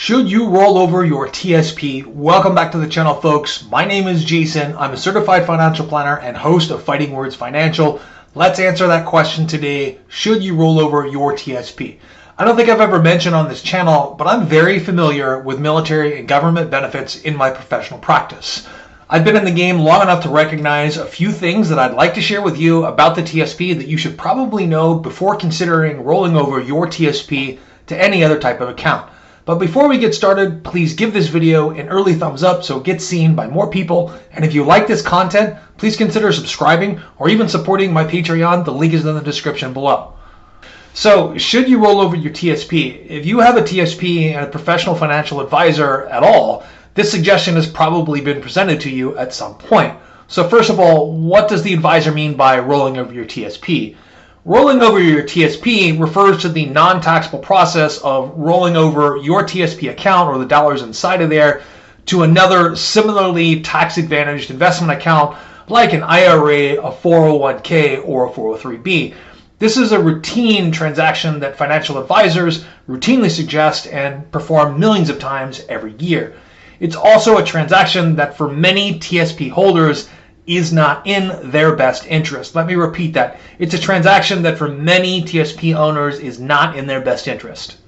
Should you roll over your TSP? Welcome back to the channel, folks. My name is Jason. I'm a certified financial planner and host of Fighting Words Financial. Let's answer that question today. Should you roll over your TSP? I don't think I've ever mentioned on this channel, but I'm very familiar with military and government benefits in my professional practice. I've been in the game long enough to recognize a few things that I'd like to share with you about the TSP that you should probably know before considering rolling over your TSP to any other type of account. But before we get started, please give this video an early thumbs up so it gets seen by more people. And if you like this content, please consider subscribing or even supporting my Patreon. The link is in the description below. So, should you roll over your TSP? If you have a TSP and a professional financial advisor at all, this suggestion has probably been presented to you at some point. So first of all, what does the advisor mean by rolling over your TSP? Rolling over your TSP refers to the non-taxable process of rolling over your TSP account or the dollars inside of there to another similarly tax-advantaged investment account like an IRA, a 401k, or a 403b. This is a routine transaction that financial advisors routinely suggest and perform millions of times every year. It's also a transaction that for many TSP holders is not in their best interest. Let me repeat that. It's a transaction that for many TSP owners is not in their best interest.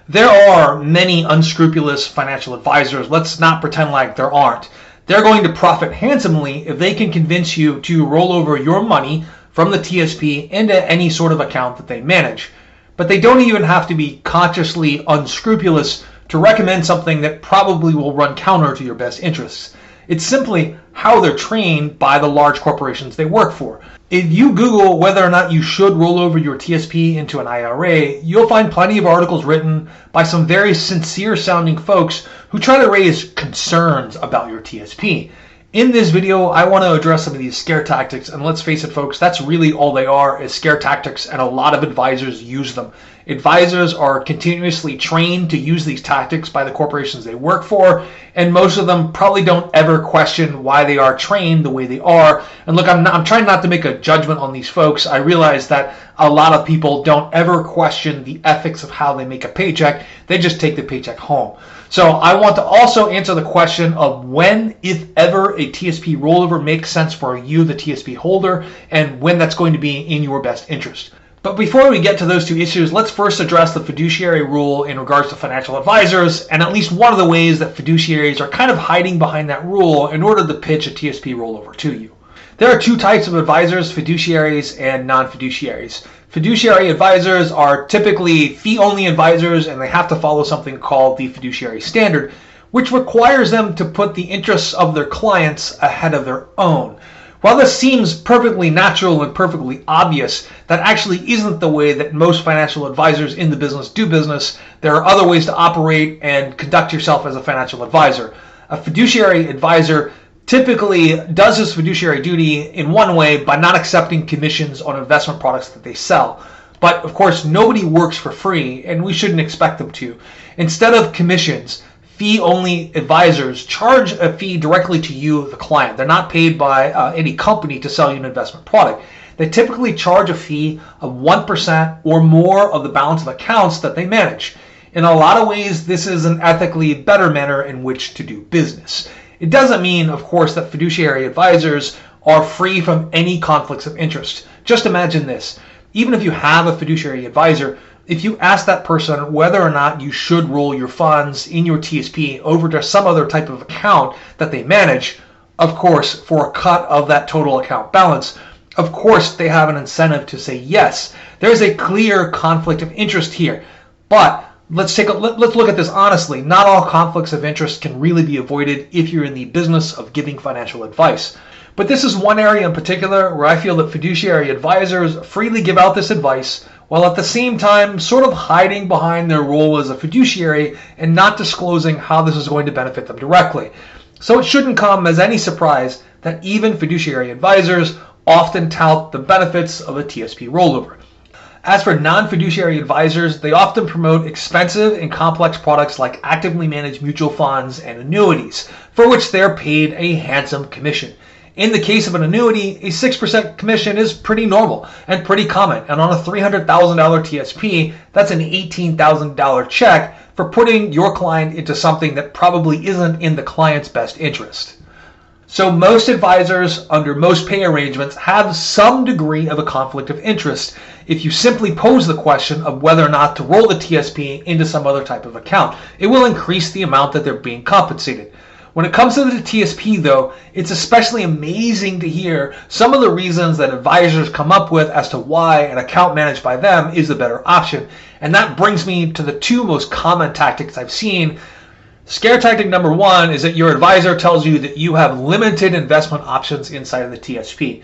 There are many unscrupulous financial advisors. Let's not pretend like there aren't. They're going to profit handsomely if they can convince you to roll over your money from the TSP into any sort of account that they manage. But they don't even have to be consciously unscrupulous to recommend something that probably will run counter to your best interests. It's simply how they're trained by the large corporations they work for. If you Google whether or not you should roll over your TSP into an IRA, you'll find plenty of articles written by some very sincere sounding folks who try to raise concerns about your TSP. In this video, I want to address some of these scare tactics, and let's face it, folks, that's really all they are, is scare tactics, and a lot of advisors use them. Advisors are continuously trained to use these tactics by the corporations they work for, and most of them probably don't ever question why they are trained the way they are. And look, I'm trying not to make a judgment on these folks. I realize that a lot of people don't ever question the ethics of how they make a paycheck. They just take the paycheck home. So I want to also answer the question of when, if ever, a TSP rollover makes sense for you, the TSP holder, and when that's going to be in your best interest. But before we get to those two issues, let's first address the fiduciary rule in regards to financial advisors, and at least one of the ways that fiduciaries are kind of hiding behind that rule in order to pitch a TSP rollover to you. There are two types of advisors, fiduciaries and non-fiduciaries. Fiduciary advisors are typically fee-only advisors, and they have to follow something called the fiduciary standard, which requires them to put the interests of their clients ahead of their own. While this seems perfectly natural and perfectly obvious, that actually isn't the way that most financial advisors in the business do business. There are other ways to operate and conduct yourself as a financial advisor. A fiduciary advisor typically does his fiduciary duty in one way by not accepting commissions on investment products that they sell. But of course, nobody works for free, and we shouldn't expect them to. Instead of commissions, fee-only advisors charge a fee directly to you, the client. They're not paid by any company to sell you an investment product. They typically charge a fee of 1% or more of the balance of accounts that they manage. In a lot of ways, this is an ethically better manner in which to do business. It doesn't mean, of course, that fiduciary advisors are free from any conflicts of interest. Just imagine this. Even if you have a fiduciary advisor, if you ask that person whether or not you should roll your funds in your TSP over to some other type of account that they manage, of course, for a cut of that total account balance, of course they have an incentive to say yes. There's a clear conflict of interest here. But let's look at this honestly. Not all conflicts of interest can really be avoided if you're in the business of giving financial advice. But this is one area in particular where I feel that fiduciary advisors freely give out this advice while at the same time sort of hiding behind their role as a fiduciary and not disclosing how this is going to benefit them directly. So it shouldn't come as any surprise that even fiduciary advisors often tout the benefits of a TSP rollover. As for non-fiduciary advisors, they often promote expensive and complex products like actively managed mutual funds and annuities, for which they're paid a handsome commission. In the case of an annuity, a 6% commission is pretty normal and pretty common. And on a $300,000 TSP, that's an $18,000 check for putting your client into something that probably isn't in the client's best interest. So most advisors under most pay arrangements have some degree of a conflict of interest if you simply pose the question of whether or not to roll the TSP into some other type of account. It will increase the amount that they're being compensated. When it comes to the TSP though, it's especially amazing to hear some of the reasons that advisors come up with as to why an account managed by them is the better option. And that brings me to the two most common tactics I've seen. Scare tactic number one is that your advisor tells you that you have limited investment options inside of the TSP.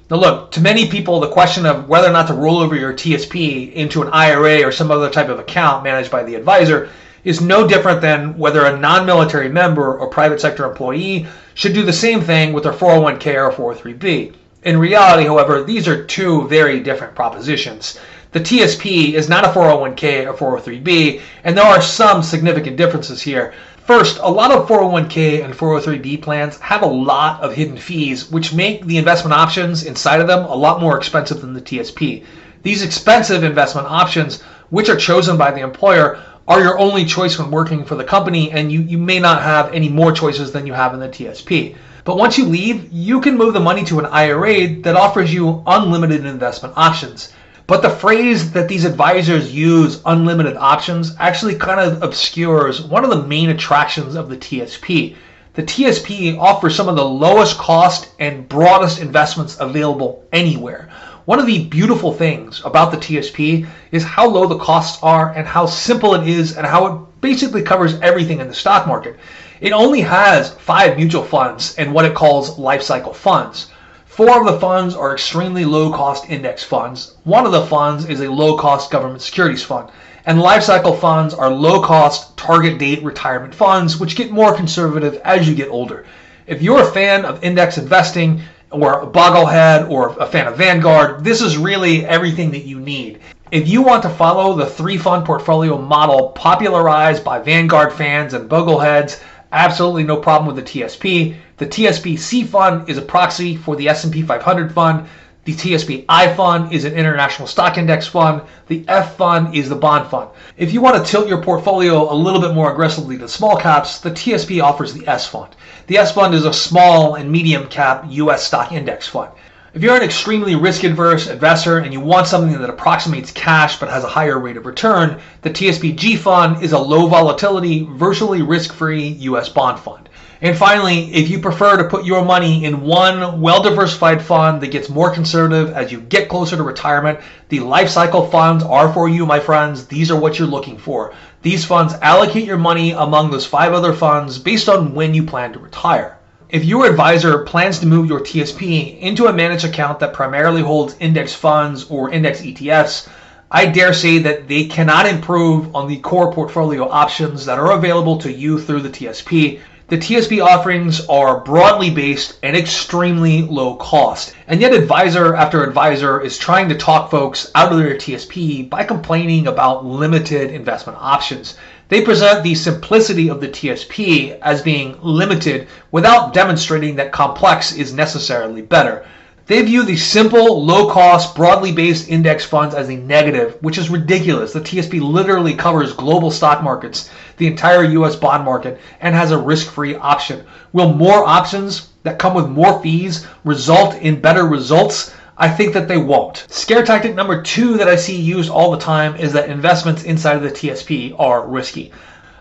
Now look, to many people, the question of whether or not to roll over your TSP into an IRA or some other type of account managed by the advisor is no different than whether a non-military member or private sector employee should do the same thing with their 401k or 403b. In reality, however, these are two very different propositions. The TSP is not a 401k or 403b, and there are some significant differences here. First, a lot of 401k and 403b plans have a lot of hidden fees, which make the investment options inside of them a lot more expensive than the TSP. These expensive investment options, which are chosen by the employer, are your only choice when working for the company, and you may not have any more choices than you have in the TSP. But once you leave, you can move the money to an IRA that offers you unlimited investment options. But the phrase that these advisors use, unlimited options, actually kind of obscures one of the main attractions of the TSP. The TSP offers some of the lowest cost and broadest investments available anywhere. One of the beautiful things about the TSP is how low the costs are and how simple it is and how it basically covers everything in the stock market. It only has 5 mutual funds and what it calls life cycle funds. 4 of the funds are extremely low-cost index funds. 1 of the funds is a low-cost government securities fund. And life cycle funds are low-cost target date retirement funds, which get more conservative as you get older. If you're a fan of index investing, or a bogglehead, or a fan of Vanguard, this is really everything that you need. If you want to follow the 3-fund portfolio model popularized by Vanguard fans and boggleheads, absolutely no problem with the TSP. The TSP C fund is a proxy for the S&P 500 fund. The TSP I fund is an international stock index fund. The F fund is the bond fund. If you want to tilt your portfolio a little bit more aggressively to small caps, the TSP offers the S fund. The S fund is a small and medium cap US stock index fund. If you're an extremely risk-adverse investor and you want something that approximates cash but has a higher rate of return, the TSP G fund is a low volatility, virtually risk-free US bond fund. And finally, if you prefer to put your money in one well-diversified fund that gets more conservative as you get closer to retirement, the life cycle funds are for you, my friends. These are what you're looking for. These funds allocate your money among those 5 other funds based on when you plan to retire. If your advisor plans to move your TSP into a managed account that primarily holds index funds or index ETFs, I dare say that they cannot improve on the core portfolio options that are available to you through the TSP. The TSP offerings are broadly based and extremely low cost. And yet advisor after advisor is trying to talk folks out of their TSP by complaining about limited investment options. They present the simplicity of the TSP as being limited without demonstrating that complex is necessarily better. They view the simple, low-cost, broadly based index funds as a negative, which is ridiculous. The TSP literally covers global stock markets, the entire US bond market, and has a risk-free option. Will more options that come with more fees result in better results? I think that they won't. Scare tactic number 2 that I see used all the time is that investments inside of the TSP are risky.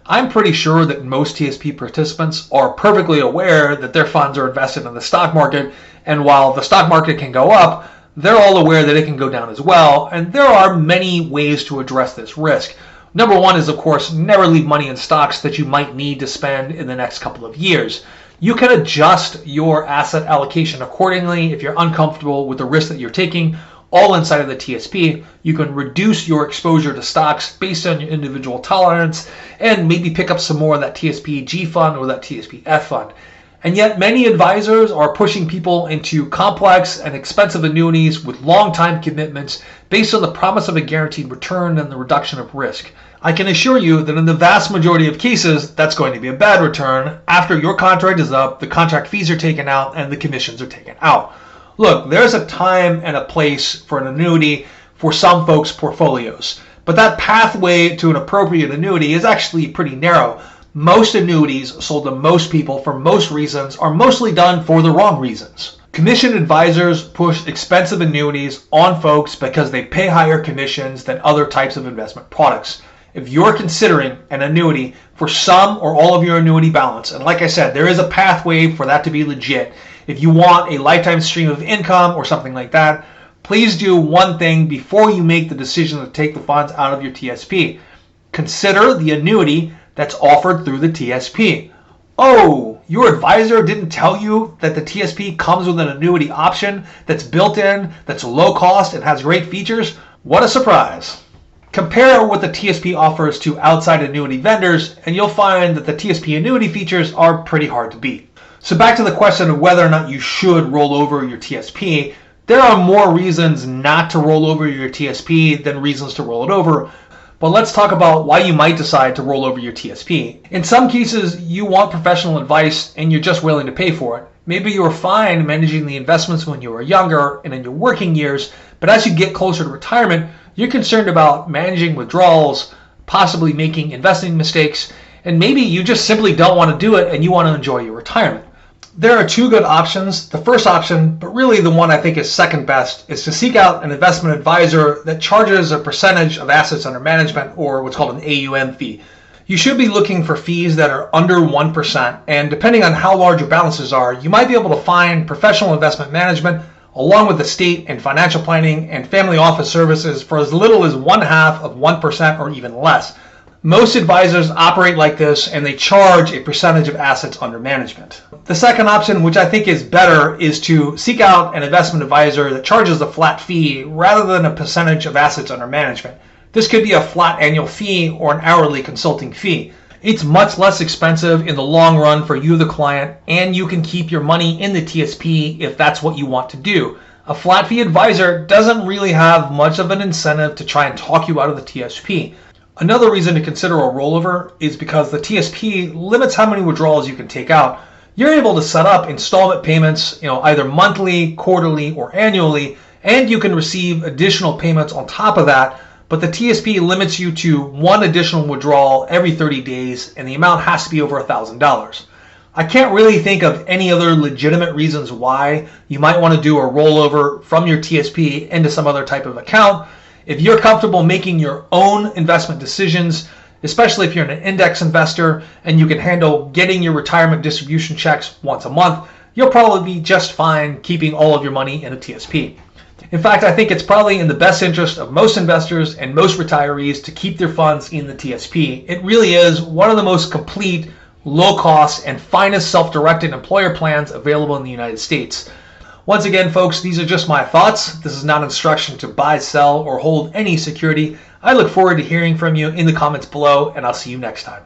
I'm pretty sure that most TSP participants are perfectly aware that their funds are invested in the stock market, and while the stock market can go up, they're all aware that it can go down as well, and there are many ways to address this risk. Number 1 is, of course, never leave money in stocks that you might need to spend in the next couple of years. You can adjust your asset allocation accordingly if you're uncomfortable with the risk that you're taking, all inside of the TSP. You can reduce your exposure to stocks based on your individual tolerance and maybe pick up some more of that TSP G fund or that TSP F fund. And yet many advisors are pushing people into complex and expensive annuities with long time commitments based on the promise of a guaranteed return and the reduction of risk. I can assure you that in the vast majority of cases, that's going to be a bad return. After your contract is up, the contract fees are taken out and the commissions are taken out. Look, there's a time and a place for an annuity for some folks' portfolios, but that pathway to an appropriate annuity is actually pretty narrow. Most annuities sold to most people for most reasons are mostly done for the wrong reasons. Commission advisors push expensive annuities on folks because they pay higher commissions than other types of investment products. If you're considering an annuity for some or all of your annuity balance, and like I said, there is a pathway for that to be legit. If you want a lifetime stream of income or something like that, please do one thing before you make the decision to take the funds out of your TSP. Consider the annuity that's offered through the TSP. Oh, your advisor didn't tell you that the TSP comes with an annuity option that's built in, that's low cost, and has great features? What a surprise. Compare what the TSP offers to outside annuity vendors, and you'll find that the TSP annuity features are pretty hard to beat. So back to the question of whether or not you should roll over your TSP, there are more reasons not to roll over your TSP than reasons to roll it over. But let's talk about why you might decide to roll over your TSP. In some cases, you want professional advice and you're just willing to pay for it. Maybe you were fine managing the investments when you were younger and in your working years, but as you get closer to retirement, you're concerned about managing withdrawals, possibly making investing mistakes, and maybe you just simply don't want to do it and you want to enjoy your retirement. There are two good options. The first option, but really the one I think is second best, is to seek out an investment advisor that charges a percentage of assets under management, or what's called an AUM fee. You should be looking for fees that are under 1%, and depending on how large your balances are, you might be able to find professional investment management along with estate and financial planning and family office services for as little as 0.5% or even less. Most advisors operate like this and they charge a percentage of assets under management. The second option, which I think is better, is to seek out an investment advisor that charges a flat fee rather than a percentage of assets under management. This could be a flat annual fee or an hourly consulting fee. It's much less expensive in the long run for you, the client, and you can keep your money in the TSP if that's what you want to do. A flat fee advisor doesn't really have much of an incentive to try and talk you out of the TSP. Another reason to consider a rollover is because the TSP limits how many withdrawals you can take out. You're able to set up installment payments, either monthly, quarterly, or annually, and you can receive additional payments on top of that, but the TSP limits you to one additional withdrawal every 30 days, and the amount has to be over $1,000. I can't really think of any other legitimate reasons why you might want to do a rollover from your TSP into some other type of account. If you're comfortable making your own investment decisions, especially if you're an index investor and you can handle getting your retirement distribution checks once a month, you'll probably be just fine keeping all of your money in a TSP. In fact, I think it's probably in the best interest of most investors and most retirees to keep their funds in the TSP. It really is one of the most complete, low-cost, and finest self-directed employer plans available in the United States. Once again, folks, these are just my thoughts. This is not instruction to buy, sell, or hold any security. I look forward to hearing from you in the comments below, and I'll see you next time.